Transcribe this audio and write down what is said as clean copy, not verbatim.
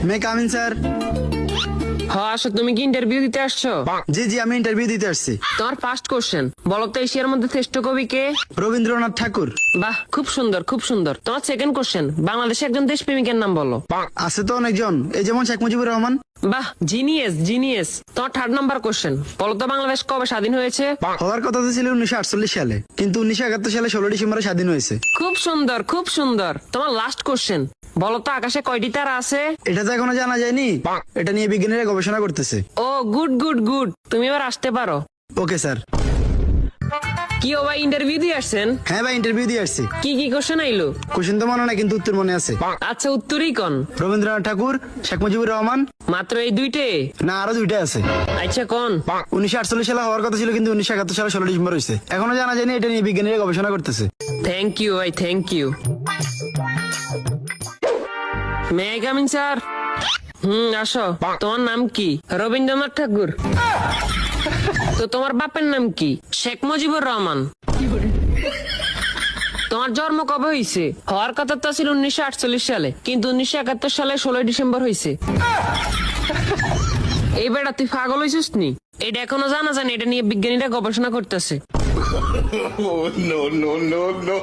মে come in sir. হ্যাঁ আসো, তুমি কি ইন্টারভিউ দিতে আসছো? জি জি, আমি ইন্টারভিউ দিতে আসছি। তোমার ফার্স্ট কোশ্চেন, বলো তো এশিয়ার মধ্যে শ্রেষ্ঠ কবি কে? রবীন্দ্রনাথ ঠাকুর। বাহ, খুব সুন্দর খুব সুন্দর। তোমার সেকেন্ড কোশ্চেন, বাংলাদেশে একজন দেশপ্রেমিকের নাম বলো। আছে তো অনেকজন, এই যেমন শেখ মুজিবুর রহমান। বাহ, জিনিয়াস জিনিয়াস। তোমার থার্ড নাম্বার কোশ্চেন, বলো তো বাংলাদেশ কবে স্বাধীন হয়েছে? হওয়ার কথা তো ছিল 1948 সালে, কিন্তু 1971 সালে 16 ডিসেম্বরে স্বাধীন হয়েছে। খুব সুন্দর খুব সুন্দর। তোমার লাস্ট কোশ্চেন, বলো তো আকাশে কয়টি তারা আছে? এটা তো এখনো জানা যায়নি, এটা নিয়ে বিজ্ঞানীরা গবেষণা করতেছে। ও গুড গুড গুড, তুমি এবার আসতে পারো। Okay sir. কি ও ভাই, ইন্টারভিউ দিয়ে আসছেন? হ্যাঁ ভাই, ইন্টারভিউ দিয়ে আসছি। কি কি কোশ্চেন আইলো? কোশ্চেন তো মনে নাই, কিন্তু উত্তর মনে আছে। আচ্ছা, উত্তরই কোন? রবীন্দ্রনাথ ঠাকুর, শেখ মুজিবুর রহমান। মাত্র এই দুইটে? না, আরো দুইটা আছে। আচ্ছা কোন? 1948 সালে হওয়ার কথা ছিল, কিন্তু 1971 সালে 16 ডিসেম্বর হয়েছে। এখনো জানা যায়নি, এটা নিয়ে বিজ্ঞানীরা গবেষণা করতেছে। থ্যাংক ইউ ভাই, thank you. May I coming sir? আসো। তোমার নাম কি? রবীন্দ্রনাথ ঠাকুর। তো তোমার বাপের নাম কি? শেখ মুজিবুর রহমান। তোমার জন্ম কবে হয়েছে? হওয়ার কথা তো ছিল 1948 সালে, কিন্তু 1971 সালে 16 ডিসেম্বর হয়েছে। এই বেটা, তুই পাগল হয়েছিস নি? এটা এখনো জানা জানি, এটা নিয়ে বিজ্ঞানীরা গবেষণা করতেছে। Oh, no, no, no, no.